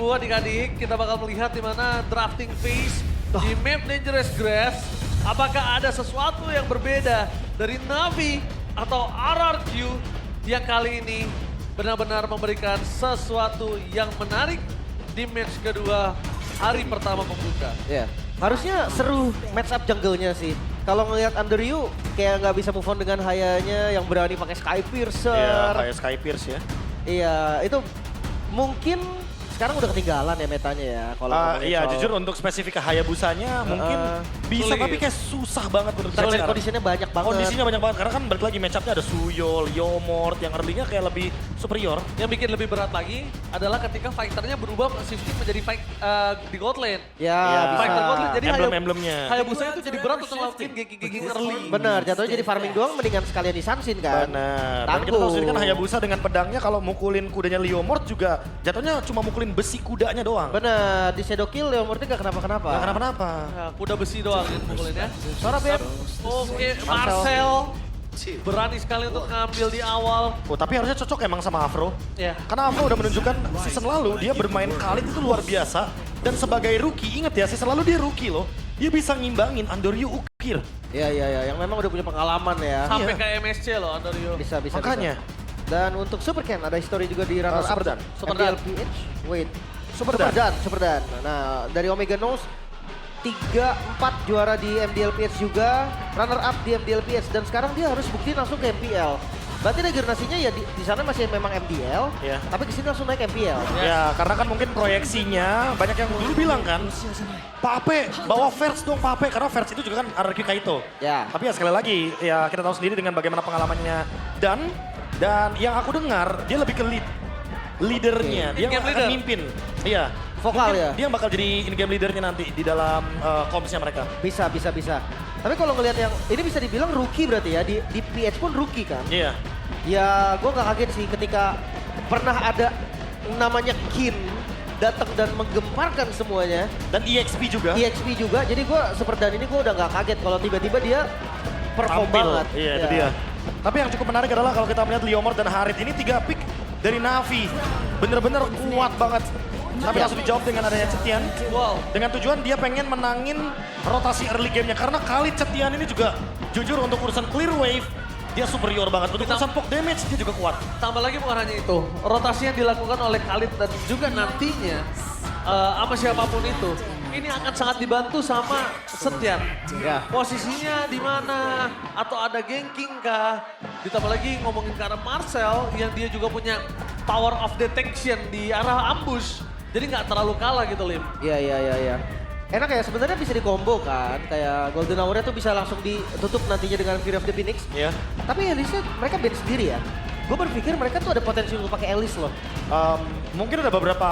info adik-adik, kita bakal melihat di mana drafting phase di map Dangerous Grass. Apakah ada sesuatu yang berbeda dari Navi atau RRQ yang kali ini benar-benar memberikan sesuatu yang menarik di match kedua hari pertama pembuka. Ya, harusnya seru match up jungle-nya sih. Kalau ngelihat Underu kayak nggak bisa move on dengan Hayanya yang berani pakai Sky Piercer. Iya, kayak Sky Pierce ya. Iya, itu mungkin sekarang udah ketinggalan ya metanya ya. Kalau ngomongin Iya, soal- jujur untuk spesifik ke Hayabusanya mungkin bisa sulit. tapi kayak susah banget untuk Terus sekarang. kondisinya banyak banget. Kondisinya banyak banget karena kan balik lagi match up-nya ada Suyol, Yomort yang early-nya kayak lebih superior. Yang bikin lebih berat lagi adalah ketika fighternya berubah shifting menjadi fight di gold lane. Ya, Iya, bisa. Fighter gold lane, jadi Emblem-emblemnya. Hayabusa itu jadi berat untuk ngelakuin gengking early. Bener, jatuhnya jadi farming doang mendingan sekalian disansin kan. Benar. Dan kita tahu Tangguh. sendiri kan Hayabusa dengan pedangnya kalau mukulin kudanya Liomort juga jatuhnya cuma mukulin besi kudanya doang. Bener, di Shadow Kill Leomorti gak kenapa-kenapa. Gak kenapa-napa. Nah, kuda besi doang yang mukulinnya. Suara BM. Oke, Marcel berani sekali untuk ngambil di awal. Oh, tapi harusnya cocok emang sama Afro. Ya, Karena Afro udah menunjukkan season lalu dia bermain Khalid itu luar biasa. Dan sebagai rookie, inget ya season lalu dia rookie loh. Dia bisa ngimbangin Andoryu Ukir. Iya, yang memang udah punya pengalaman ya. sampai Iya. ke MSC loh Andorio. Bisa. Makanya. Bisa. Dan untuk Super Ken ada history juga di runner up. Superdan. Superdan. MDLPH. Wait. Superdan. Superdan. Nah, dari Omega Nose 3-4 juara di MDLPH juga, runner up di MDLPH dan sekarang dia harus buktiin langsung ke MPL. Berarti regenerasinya ya di sana masih memang MDL, Iya. tapi kesini langsung naik MPL. Ya, karena kan mungkin proyeksinya banyak yang dulu bilang kan, Pape, bawa Verts dong Pape, karena Verts itu juga kan RRQ Kaito. Ya. Tapi ya sekali lagi, ya kita tahu sendiri dengan bagaimana pengalamannya Dan yang aku dengar dia lebih ke leadernya, Oke. dia In-game akan leader. mimpin. Iya. Vokal Mungkin ya? Dia bakal jadi in-game leadernya nanti di dalam comms-nya mereka. Bisa. Tapi kalau ngelihat yang ini bisa dibilang rookie berarti ya, di PH pun rookie kan. Iya. Ya gue gak kaget sih ketika pernah ada namanya Kin datang dan menggemparkan semuanya. Dan EXP juga. EXP juga, jadi gue Superdan ini gue udah gak kaget kalau tiba-tiba dia perform Tampil. banget. Iya, itu Ya. dia. Tapi yang cukup menarik adalah kalau kita melihat Liomort dan Harit ini 3 pick dari Navi. Bener-bener kuat banget. Tapi langsung dijawab dengan adanya Cetian. Wow. Dengan tujuan dia pengen menangin rotasi early game-nya. Karena kali Cetian ini juga jujur untuk urusan clear wave, dia superior banget. Untuk urusan poke damage dia juga kuat. Tambah lagi bukan hanya itu, rotasi yang dilakukan oleh Khalid dan juga nantinya sama siapapun itu, ini akan sangat dibantu sama Setian. Ya. Posisinya di mana atau ada ganking kah? Ditambah lagi ngomongin ke arah Marcel yang dia juga punya power of detection di arah ambush. Jadi nggak terlalu kalah gitu Lim. Iya. Enak ya, sebenarnya bisa dikombo kan. Kayak Golden Hour-nya tuh bisa langsung ditutup nantinya dengan Fury of the Phoenix. Iya. Tapi Elise mereka band sendiri ya. Gue berpikir mereka tuh ada potensi untuk pakai Elise loh. Mungkin ada beberapa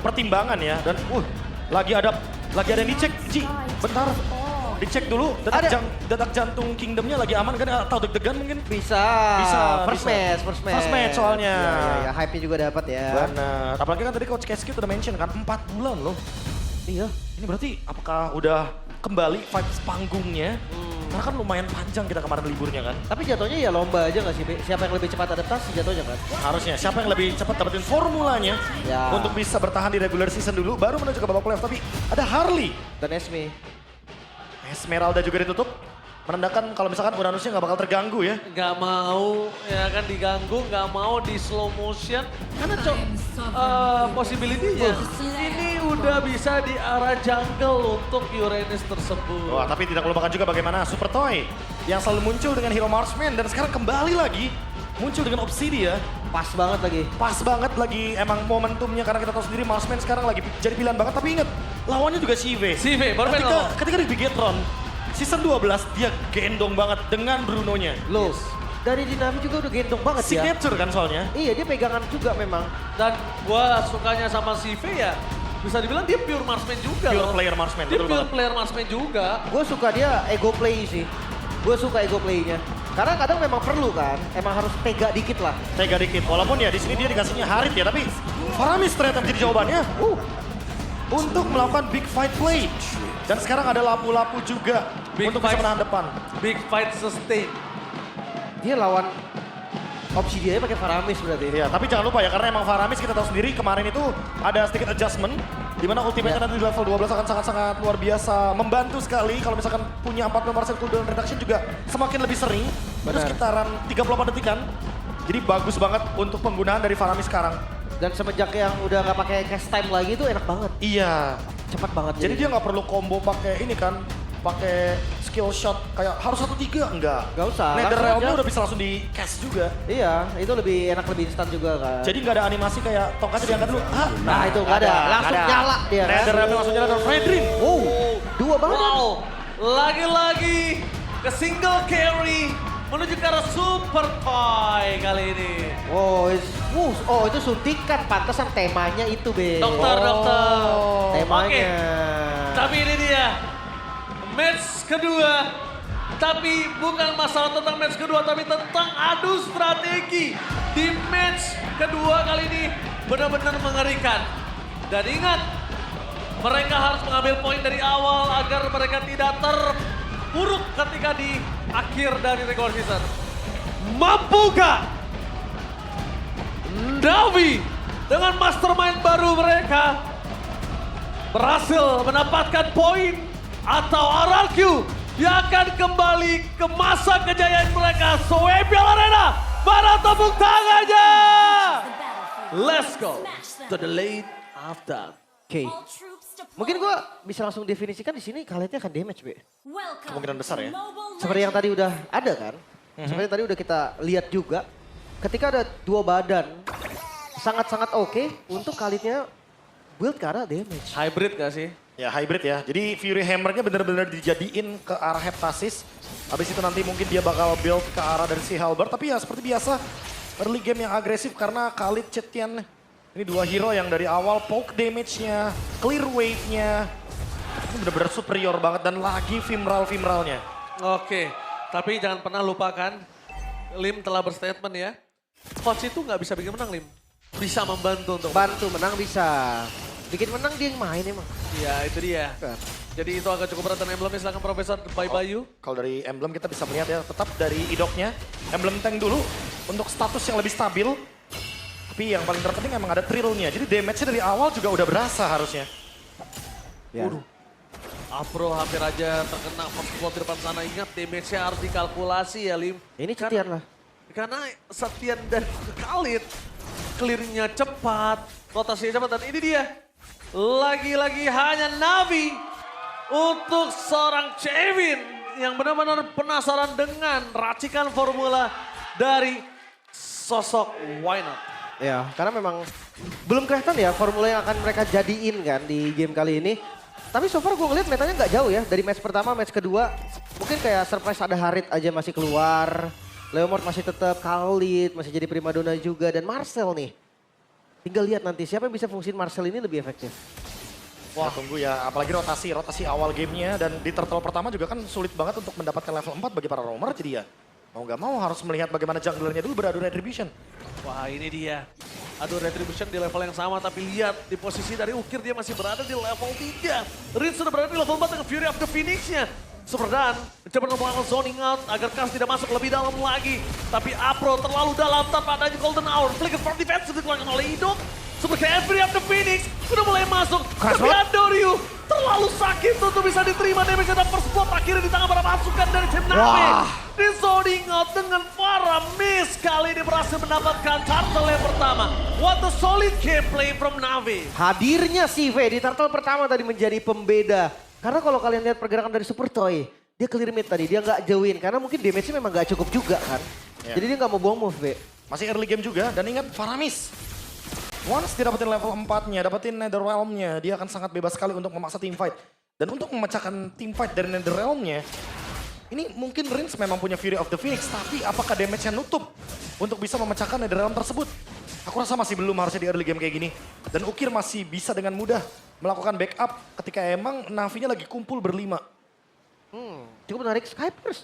pertimbangan ya. Dan lagi ada yang dicek. Ji, bentar. Dicek dulu, Ada. detak jantung Kingdomnya lagi aman kan? Atau deg-degan mungkin? Bisa. First match. First match soalnya. Iya, hype-nya juga dapat ya. Benar. Apalagi kan tadi Coach Keski udah mention kan 4 bulan loh. Iya. Ini berarti apakah udah kembali vibes panggungnya? Karena kan lumayan panjang kita kemarin liburnya kan. Tapi jatuhnya ya lomba aja gak sih, Be? Siapa yang lebih cepat adaptasi jatuhnya kan? Harusnya siapa yang lebih cepat dapetin formulanya Ya. untuk bisa bertahan di regular season dulu baru menuju ke babak playoff. Tapi ada Harley. Dan Esme. Esmeralda juga ditutup. Menandakan kalau misalkan Uranusnya nggak bakal terganggu ya. Nggak mau ya kan diganggu, nggak mau di slow motion. Karena possibility-nya ini udah bisa di arah jungle untuk Uranus tersebut. Wah, tapi tidak melupakan juga bagaimana Super Toy yang selalu muncul dengan Hero Marksman dan sekarang kembali lagi muncul dengan Obsidia. Pas banget lagi. Pas banget lagi emang momentumnya karena kita tahu sendiri Marksman sekarang lagi jadi pilihan banget. Tapi ingat, lawannya juga CV. CV, baru main lawan. Ketika di Bigetron, season 12 dia gendong banget dengan Bruno-nya. Loh, dari Dinami juga udah gendong banget ya. Signature kan soalnya. Iya, dia pegangan juga memang. Dan gua sukanya sama CV ya, bisa dibilang dia pure marksman juga Pure loh. player marksman, Dia betul pure banget. player marksman juga. Gue suka dia ego play sih. Gue suka ego playnya. Karena kadang memang perlu kan, emang harus tega dikit lah. Tega dikit, walaupun ya di sini dia dikasihnya Harit ya, tapi Faramis ternyata menjadi jawabannya. Untuk melakukan big fight play. Dan sekarang ada lapu-lapu juga Big untuk fight. bisa menahan depan. Big fight sustain. Dia lawan Opsi dia pakai Faramis berarti. Iya, tapi jangan lupa ya, karena emang Faramis kita tahu sendiri kemarin itu ada sedikit adjustment. Di mana ultimate-nya nanti di level 12 akan sangat-sangat luar biasa. Membantu sekali kalau misalkan punya 40% cooldown reduction juga semakin lebih sering. Itu Benar. sekitaran 38 detikan. Jadi bagus banget untuk penggunaan dari Faramis sekarang. Dan semenjak yang udah nggak pakai cast time lagi itu enak banget. Iya. Cepat banget. Jadi dia nggak perlu combo pakai ini kan, pakai skill shot kayak harus 1-3, enggak. Nggak usah, Nether langsung Realm-nya aja. udah bisa langsung di cast juga. Iya, itu lebih enak, lebih instan juga kan. Jadi nggak ada animasi kayak tongkatnya diangkat dulu. Nah, itu nggak ada. Langsung nyala dia kan. Nether Realm langsung nyala dan Fredrin. Wow, dua banget. Wow, lagi-lagi ke single carry menuju ke arah Super Toy kali ini. Oh, oh itu suntikan, pantesan temanya itu, Be. Dokter. Temanya. Oke. Tapi ini dia, match kedua. Tapi bukan masalah tentang match kedua, tapi tentang adu strategi. Di match kedua kali ini benar-benar mengerikan. Dan ingat, mereka harus mengambil poin dari awal agar mereka tidak terpuruk ketika di akhir dari regular season. Mampukah Navi dengan mastermind baru mereka berhasil mendapatkan poin atau RRQ yang akan kembali ke masa kejayaan mereka? Soebial Arena, mana tepuk tangannya? Let's go to the late after. Oke. Mungkin gua bisa langsung definisikan di sini kaliannya akan damage, Be. Kemungkinan besar ya. Seperti yang tadi udah ada kan. Seperti yang tadi udah kita lihat juga. Ketika ada dua badan, sangat-sangat oke untuk kalinya build ke arah damage. Hybrid gak sih? Ya hybrid ya. Jadi Fury Hammer-nya benar-benar dijadiin ke arah Heptasis. Habis itu nanti mungkin dia bakal build ke arah dari si Halberd. Tapi ya seperti biasa, early game yang agresif karena Khalid Chettian. Ini dua hero yang dari awal poke damage-nya, clear wave-nya. Ini benar-benar superior banget dan lagi Vimral-Vimralnya. Oke, tapi jangan pernah lupakan, Lim telah berstatement ya. Coach itu nggak bisa bikin menang, Lim. Bisa membantu untuk Bantu menang bisa. Bikin menang dia yang main emang. Iya, itu dia. Jadi itu agak cukup berat dan emblemnya silakan Profesor Bye Bayu. Kalau dari emblem kita bisa melihat ya, tetap dari idoknya, emblem tank dulu untuk status yang lebih stabil. Tapi yang paling terpenting emang ada trillnya, jadi damage-nya dari awal juga udah berasa harusnya. Ya. Afro hampir aja terkena first blood di depan sana. Ingat damage-nya harus dikalkulasi ya, Lim. Ini Cetian lah. Karena Setian dan Khalid clear-nya cepat, rotasinya cepat, dan ini dia. Lagi-lagi hanya Navi untuk seorang Kevin yang benar-benar penasaran dengan racikan formula dari sosok Why Not. Ya, karena memang belum kelihatan ya formula yang akan mereka jadiin kan di game kali ini. Tapi so far gue ngeliat metanya nggak jauh ya. Dari match pertama, match kedua. Mungkin kayak surprise ada Harit aja masih keluar. Leomord masih tetap, Khalid masih jadi primadona juga. Dan Marcel nih. Tinggal lihat nanti siapa yang bisa fungsiin Marcel ini lebih efektif. Wah tunggu ya, apalagi rotasi awal gamenya dan di turtle pertama juga kan sulit banget untuk mendapatkan level 4 bagi para roamer. Jadi ya mau nggak mau harus melihat bagaimana junglernya dulu beradu retribution. Wah ini dia. Aduh retribution di level yang sama tapi lihat di posisi dari Ukir dia masih berada di level 3. Rin sudah berada di level 4 dengan Fury of the Phoenix-nya. Superdan mencoba melakukan zoning out agar Kas tidak masuk lebih dalam lagi. Tapi Apro terlalu dalam tanpa adanya Golden Hour. Flicker for defense dikeluarkan oleh Idok. Super Fury of the Phoenix sudah mulai masuk. Tapi Andoryu terlalu sakit untuk bisa diterima damage dan first blood akhirnya di tangan para pasukan dari tim Navi. Di zoning out dengan para miss. Kali ini berhasil mendapatkan turtle yang pertama. What a solid gameplay from Navi. Hadirnya si V di turtle pertama tadi menjadi pembeda. Karena kalau kalian lihat pergerakan dari Super Toy, dia clear mid tadi, dia nggak jauhin. Karena mungkin damage-nya memang nggak cukup juga kan. Ya. Jadi dia nggak mau buang move, V. Masih early game juga dan ingat Faramis. Once dia dapetin level 4-nya, dapetin Nether Realm-nya, dia akan sangat bebas sekali untuk memaksa team fight. Dan untuk memecahkan team fight dari Nether Realm-nya, ini mungkin Rins memang punya Fury of the Phoenix, tapi apakah damage-nya nutup untuk bisa memecahkan Nether Realm tersebut? Aku rasa masih belum harusnya di early game kayak gini. Dan Ukir masih bisa dengan mudah melakukan backup ketika emang Navi-nya lagi kumpul berlima. Cukup menarik. Skypers,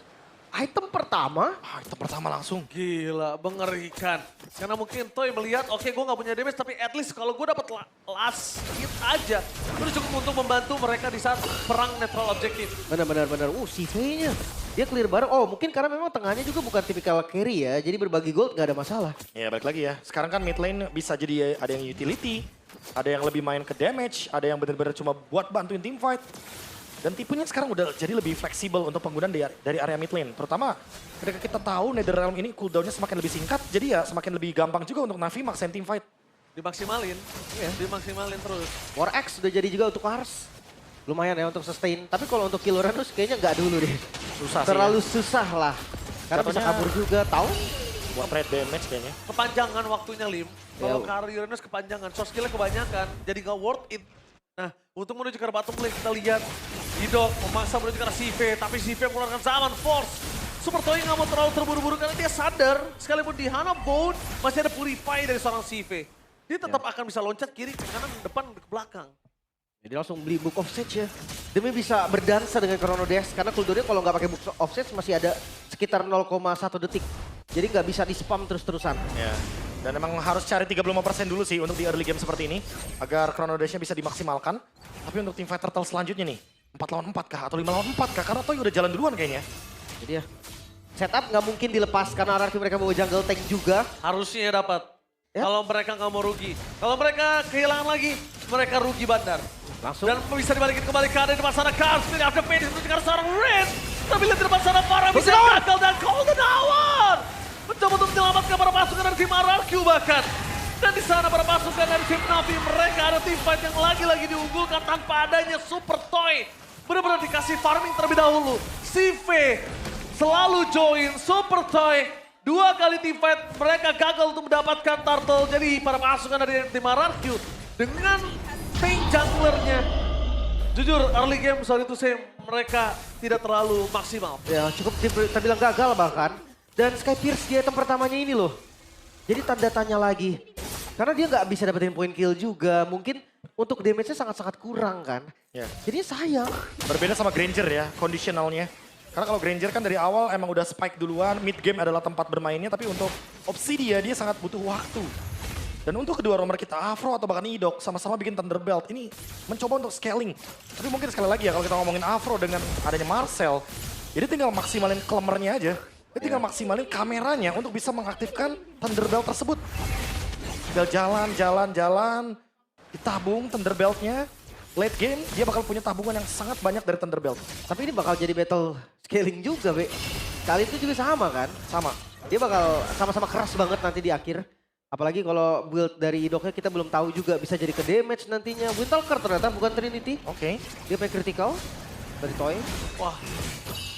item pertama. Itu pertama langsung. Gila, mengerikan. Karena mungkin Toy melihat, oke gue gak punya damage, tapi at least kalau gue dapat last hit aja, itu cukup untuk membantu mereka di saat perang netral objektif. Benar. Si V-nya. Dia clear bareng. Oh mungkin karena memang tengahnya juga bukan tipikal carry ya. Jadi berbagi gold nggak ada masalah. Ya balik lagi ya, sekarang kan mid lane bisa jadi ada yang utility, ada yang lebih main ke damage, ada yang benar-benar cuma buat bantuin team fight. Dan tipenya sekarang udah jadi lebih fleksibel untuk penggunaan dari area mid lane. Terutama ketika kita tahu Netherrealm ini cooldownnya semakin lebih singkat, jadi ya semakin lebih gampang juga untuk Navi maksain team fight. Dimaksimalin, dimaksimalin terus. War X sudah jadi juga untuk Lars. Lumayan ya untuk sustain. Tapi kalau untuk kill Uranus kayaknya nggak dulu deh. Susah sih Terlalu susah lah. Karena bisa Jatuhnya- kabur juga. Tahu? buat trade damage kayaknya. Kepanjangan waktunya, Lim. Kalau Ya. Kari Uranus kepanjangan, shot skillnya kebanyakan. Jadi nggak worth it. Nah, untuk menuju ke bottom lane kita lihat Idok memaksa menuju ke arah Sive, tapi Sive mengeluarkan zaman force. Super Toy nggak mau terlalu terburu-buru karena dia sadar sekalipun di Hana Bone masih ada purify dari seorang Sive. Dia tetap akan bisa loncat kiri, ke kanan, depan, ke belakang. Jadi langsung beli Book of Sage ya. Demi bisa berdansa dengan Chrono Dash. Karena cooldownnya kalau nggak pakai Book of Sage masih ada sekitar 0,1 detik. Jadi nggak bisa di spam terus-terusan. Ya. Dan emang harus cari 35% dulu sih untuk di early game seperti ini. Agar Chrono Dash-nya bisa dimaksimalkan. Tapi untuk tim fight turtle selanjutnya nih. 4 lawan 4 kah? Atau 5 lawan 4 kah? Karena Toy udah jalan duluan kayaknya. Jadi ya setup nggak mungkin dilepas karena RRQ mereka mau jungle tank juga. Harusnya dapat. Ya. Kalau mereka nggak mau rugi. Kalau mereka kehilangan lagi, mereka rugi bandar. Langsung. Dan bisa dibalikin kembali ke ada di depan sana Kars. Tidak ada finish menuju ke arah seorang Red. Tapi lihat di depan sana Farah bisa gagal dan Golden Hour. Mencoba untuk menyelamatkan para pasukan dari tim RRQ bahkan. Dan di sana para pasukan dari tim Navi mereka ada tim fight yang lagi-lagi diunggulkan tanpa adanya Super Toy. Benar-benar dikasih farming terlebih dahulu. Sive selalu join Super Toy. 2 kali tim fight mereka gagal untuk mendapatkan turtle. Jadi para pasukan dari tim RRQ dengan tank junglernya. Jujur early game sorry to say mereka tidak terlalu maksimal. Ya cukup terbilang gagal bahkan. Dan Sky Pierce di item pertamanya ini loh. Jadi tanda tanya lagi. Karena dia nggak bisa dapetin point kill juga. Mungkin untuk damage-nya sangat-sangat kurang kan. Ya. Jadi sayang. Berbeda sama Granger ya, conditionalnya. Karena kalau Granger kan dari awal emang udah spike duluan, mid game adalah tempat bermainnya, tapi untuk Obsidia dia sangat butuh waktu. Dan untuk kedua romer kita, Afro atau bahkan Idok, sama-sama bikin Thunderbelt. Ini mencoba untuk scaling. Tapi mungkin sekali lagi ya kalau kita ngomongin Afro dengan adanya Marcel, jadi tinggal maksimalin klemernya aja. Dia tinggal maksimalin kameranya untuk bisa mengaktifkan Thunderbelt tersebut. Tinggal jalan, ditabung Thunderbeltnya. Late game, dia bakal punya tabungan yang sangat banyak dari Thunderbelt. Tapi ini bakal jadi battle scaling juga, Be. Kali itu juga sama kan? Sama. Dia bakal sama-sama keras banget nanti di akhir. Apalagi kalau build dari idoknya kita belum tahu juga bisa jadi ke damage nantinya. Windtalker ternyata bukan Trinity. Oke. Dia pakai critical dari Toy. Wah,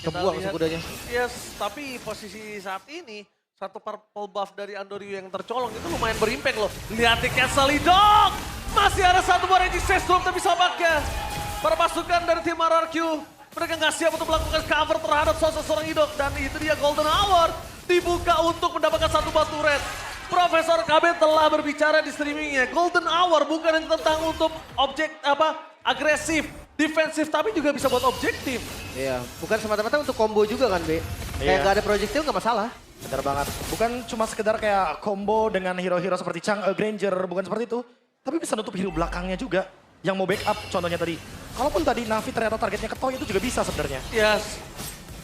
kita Kebuang lihat. sih kudanya. Yes, tapi posisi saat ini satu purple buff dari Andoryu yang tercolong itu lumayan berimpact loh. Lihat di Castle Idok. Masih ada satu buah Regis drop tapi sahabatnya. Para pasukan dari tim RRQ. Mereka nggak siap untuk melakukan cover terhadap sosok seorang Idok. Dan itu dia Golden Hour. Dibuka untuk mendapatkan satu batu red. Profesor KB telah berbicara di streamingnya. Golden Hour bukan hanya tentang untuk agresif, defensif, tapi juga bisa buat objektif. Iya, bukan semata-mata untuk combo juga kan, Be. Kayak Iya. nggak ada projectile nggak masalah. Benar banget. Bukan cuma sekedar kayak combo dengan hero-hero seperti Granger, bukan seperti itu. Tapi bisa nutup hero belakangnya juga. Yang mau backup, contohnya tadi. Kalaupun tadi Navi ternyata targetnya ke Toy itu juga bisa sebenarnya. Yes,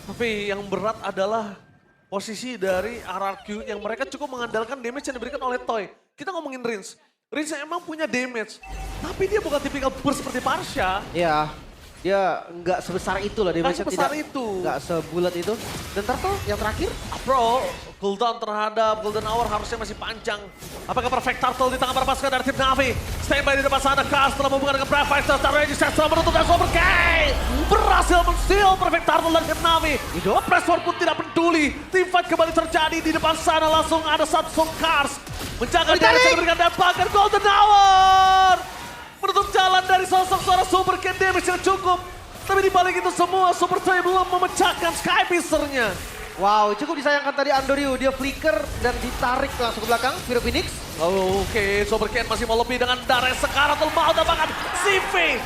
tapi yang berat adalah posisi dari RRQ yang mereka cukup mengandalkan damage yang diberikan oleh Toy. Kita ngomongin Rins. Rins emang punya damage, tapi dia bukan tipikal burst seperti Parsha. Iya, dia nggak sebesar itu lah. Nggak sebesar itu. Nggak sebulat itu. Dan Turtle yang terakhir. Bro, cooldown terhadap Golden Hour harusnya masih panjang. Apakah Perfect Turtle di tangan para pasukan dari tim Navi? Standby di depan sana, Kars telah membuka dengan Brave Fighter, Regis setelah menutup dan Super K. Berhasil men-steal Perfect Turtle dari tim Navi. Pressor pun tidak peduli. Team fight kembali terjadi di depan sana, langsung ada satu Kars. Menjaga damage yang diberikan dan bahkan Golden Hour. Menutup jalan dari sosok seorang Super K damage yang cukup. Tapi dibalik itu semua, Super Toy belum memecahkan Sky Piercer-nya. Wow, cukup disayangkan tadi Andoryu. Dia flicker dan ditarik langsung ke belakang. Viro Phoenix. Oh, oke, Super Ken masih mau lebih dengan darah sekarang mau bahkan CV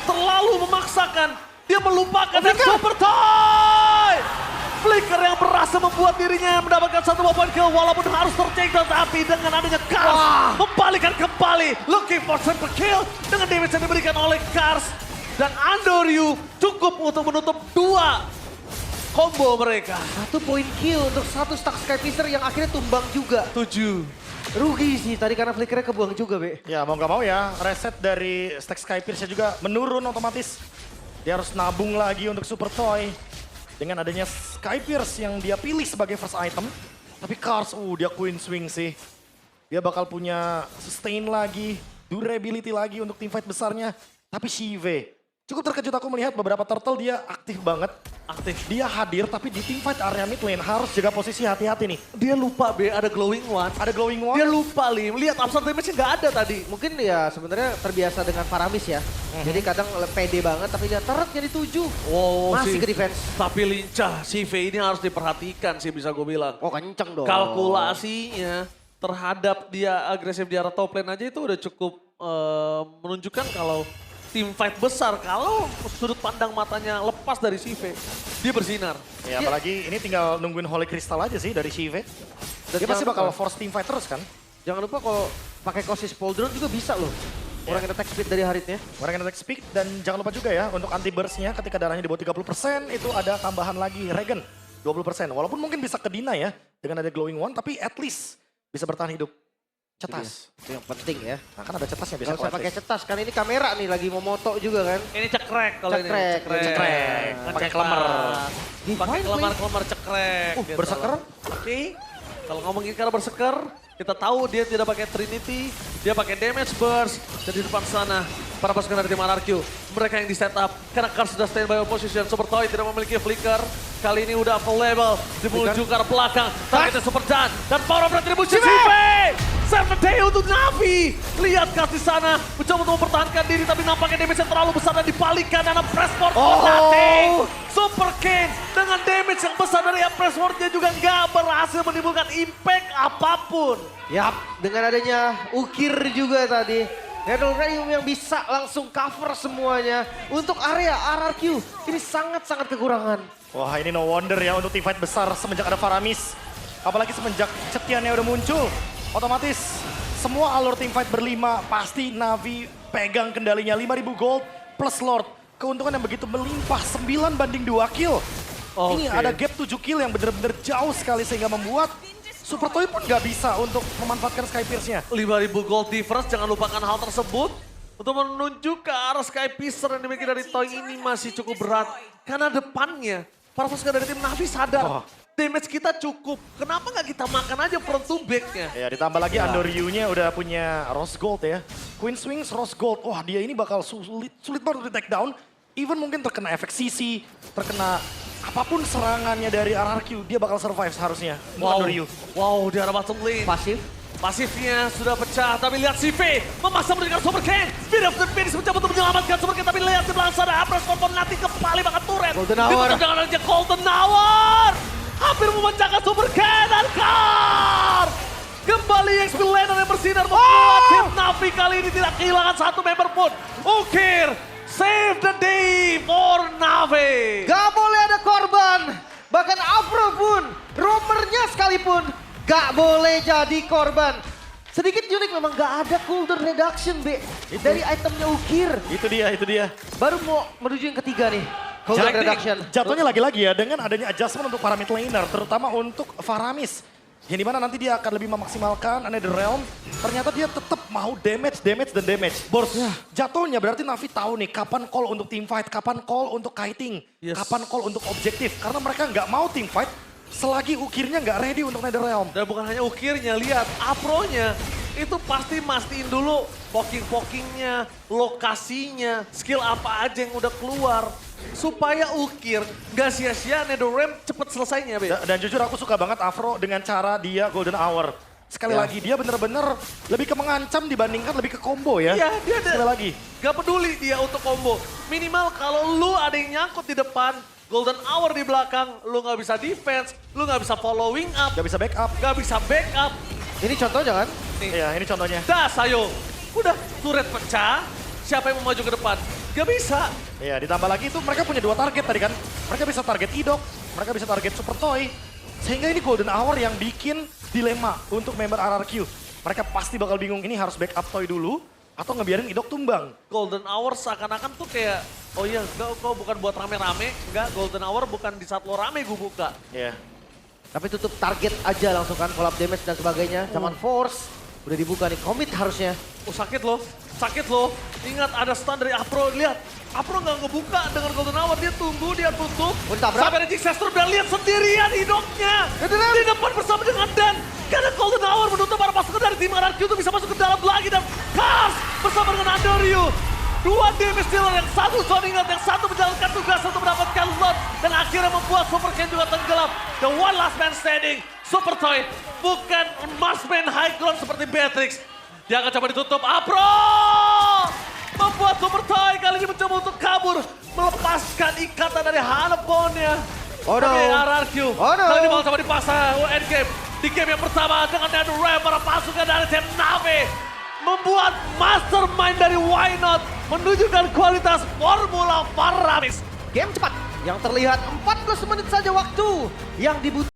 terlalu memaksakan. Dia melupakan dan Super Toy. Flicker yang berhasil membuat dirinya mendapatkan satu poin kill walaupun harus tercegat, tapi dengan adanya Kars membalikan kembali. Looking for super kill dengan damage yang diberikan oleh Kars. Dan Andoryu cukup untuk menutup 2 combo mereka. 1 poin kill untuk 1 stack Skyfisher yang akhirnya tumbang juga. 7. Rugi sih tadi karena flickernya kebuang juga, Be. Ya mau nggak mau ya, reset dari stack Skypierce juga menurun otomatis. Dia harus nabung lagi untuk Super Toy. Dengan adanya Skypierce yang dia pilih sebagai first item. Tapi Cars, dia Queen Swing sih. Dia bakal punya sustain lagi, durability lagi untuk teamfight besarnya. Tapi Shive, cukup terkejut aku melihat beberapa turtle dia aktif banget. Aktif. Dia hadir tapi di teamfight area mid lane harus jaga posisi, hati-hati nih. Dia lupa B, ada glowing one. Ada glowing one. Dia lupa Lim, lihat absorb damage-nya nggak ada tadi. Mungkin ya sebenarnya terbiasa dengan Faramis ya. Jadi kadang pede banget tapi dia teret jadi 7. Wow, Masih ke defense. Tapi lincah, si V ini harus diperhatikan sih bisa gue bilang. Oh kenceng dong. Kalkulasinya terhadap dia agresif di arah top lane aja itu udah cukup menunjukkan kalau tim fight besar, kalau sudut pandang matanya lepas dari Shive, dia bersinar. Ya apalagi ini tinggal nungguin Holy Crystal aja sih dari Shive. Dan Dia pasti jangan bakal lupa- force team fight terus kan. Jangan lupa kalau pakai Kosis Pauldron juga bisa loh. Orang yang attack speed dari Haritnya. Orang yang attack speed dan jangan lupa juga ya untuk anti burst-nya ketika darahnya di bawah 30% itu ada tambahan lagi regen 20%. Walaupun mungkin bisa ke deny ya dengan ada glowing one tapi at least bisa bertahan hidup. Cetas. Itu yang penting ya. Nah kan ada cetasnya bisa Gak usah kalau pakai at least. cetas kan ini kamera nih lagi mau moto juga kan. Ini cekrek kalau ini. Cekrek, cekrek. Pakai klemer. Pakai klemer cekrek. gitu berseker? loh. Oke. Kalau ngomongin cara berseker, kita tahu dia tidak pakai Trinity, dia pakai damage burst. Dan di depan sana, para pasukan dari tim RRQ, mereka yang di setup. Karena Cars sudah stand by position, Super Toy tidak memiliki flicker. Kali ini udah available, menuju ke arah belakang. Targetnya Super Jan, dan power of retribution Shive! 7 day untuk Navi. Lihat Cars di sana, mencoba untuk mempertahankan diri, tapi nampaknya damage yang terlalu besar dan dibalikan. Dan Pressword nothing. Super King dengan damage yang besar dari Pressword-nya juga nggak berhasil menimbulkan impact apapun. Yap, dengan adanya Ukir juga tadi. Netherrealm yang bisa langsung cover semuanya. Untuk area RRQ, ini sangat-sangat kekurangan. Wah ini no wonder ya untuk teamfight besar semenjak ada Faramis. Apalagi semenjak Cetiannya udah muncul. Otomatis semua alur teamfight berlima pasti Navi pegang kendalinya 5.000 gold plus Lord. Keuntungan yang begitu melimpah 9 banding 2 kill. Ini Oke. ada gap 7 kill yang benar-benar jauh sekali sehingga membuat Super Toy pun nggak bisa untuk memanfaatkan Skypierce-nya. 5.000 gold difference, jangan lupakan hal tersebut. Untuk menuju ke arah Skypiercer yang dimiliki dari Toy ini masih cukup berat. Karena depannya, para pasukan dari tim Navi sadar. Damage kita cukup, kenapa nggak kita makan aja front to back-nya? Ya ditambah lagi Andoryu-nya udah punya Rose Gold ya. Queen Swings Rose Gold, wah dia ini bakal sulit banget untuk di take down. Even mungkin terkena efek CC, terkena apapun serangannya dari RRQ, dia bakal survive seharusnya. Wow, Andoryu. wow di arah bottom lane. Pasif. Pasifnya sudah pecah, tapi lihat si V memaksa menunjukkan Super King. Speed of the Finish mencoba untuk menyelamatkan Super King, tapi lihat di belakang sana, Pressword nanti kembali makan turret. Golden Hour. Ditutup dengan adanya Golden Hour. Hampir memecahkan Super King dan Car. Kembali XP Laner yang bersinar membuat tim Navi kali ini tidak kehilangan satu member pun. Ukir, save the day for Navi. Gak boleh ada korban. Bahkan Afro pun, roamernya sekalipun gak boleh jadi korban. Sedikit unik memang gak ada cooldown reduction, B. Dari itemnya Ukir. Itu dia. Baru mau menuju yang ketiga nih. Cooldown Jadi, reduction. jatuhnya lagi-lagi ya dengan adanya adjustment untuk para mid laner, terutama untuk Faramis. Yang dimana nanti dia akan lebih memaksimalkan Another Realm. Ternyata dia tetap mau damage. Bors, jatuhnya berarti Navi tahu nih kapan call untuk team fight, kapan call untuk kiting, Yes. kapan call untuk objektif. Karena mereka nggak mau team fight selagi Ukirnya nggak ready untuk Nether Realm. Dan bukan hanya Ukirnya, lihat Afronya itu pasti mastiin dulu poking-pokingnya, lokasinya, skill apa aja yang udah keluar. Supaya Ukir gak sia-sia NetherRealm cepet selesainya, Be. Dan jujur aku suka banget Afro dengan cara dia Golden Hour. Sekali lagi dia bener-bener lebih ke mengancam dibandingkan lebih ke combo ya. Iya, dia ada. Sekali lagi. Gak peduli dia untuk combo. Minimal kalau lu ada yang nyangkut di depan, Golden Hour di belakang, lu gak bisa defense, lu gak bisa following up, Gak bisa backup. gak bisa backup. Ini contohnya kan? Iya ini contohnya. Das, ayo. Udah, turret pecah, siapa yang mau maju ke depan? Gak bisa. Iya ditambah lagi itu mereka punya 2 target tadi kan. Mereka bisa target Idok, mereka bisa target Super Toy. Sehingga ini Golden Hour yang bikin dilema untuk member RRQ. Mereka pasti bakal bingung ini harus backup Toy dulu atau ngebiarin Idok tumbang. Golden Hour seakan-akan tuh kayak Oh iya, kau bukan buat rame-rame. Enggak, Golden Hour bukan di saat lo rame gue buka. Iya. Tapi tutup target aja langsung kan, collab damage dan sebagainya. Zaman force, udah dibuka nih, commit harusnya. Oh sakit loh, sakit loh. Ingat ada stun dari Apro, lihat. Apro nggak ngebuka dengan Golden Hour, dia tunggu, dia tutup. Ditabrak. Sampai ada Jinxester udah lihat sendirian hidupnya. Kedelem. Di depan bersama dengan Dan. Karena Golden Hour menutup para pasukan dari tim RRQ itu bisa masuk ke dalam lagi. Dan Kars bersama dengan Andoryu. Dua damage dealer, yang satu zone ingat, yang satu menjalankan tugas untuk mendapatkan loot. Dan akhirnya membuat Super Ken juga tenggelam. The one last man standing, Super Toy. Bukan marksman high ground seperti Beatrix. Dia akan coba ditutup, Apro! Membuat Super Toy kali ini mencoba untuk kabur. Melepaskan ikatan dari Hanebone-nya. Oh no. Tapi RRQ, Oh no. kali ini bakal coba dipasang endgame. Di game yang pertama dengan Netherrealm, para pasukan dari tim Na'Vi. Membuat mastermind dari Why Not menunjukkan kualitas Formula Faramis. Game cepat yang terlihat 14 menit saja waktu yang dibutuhkan.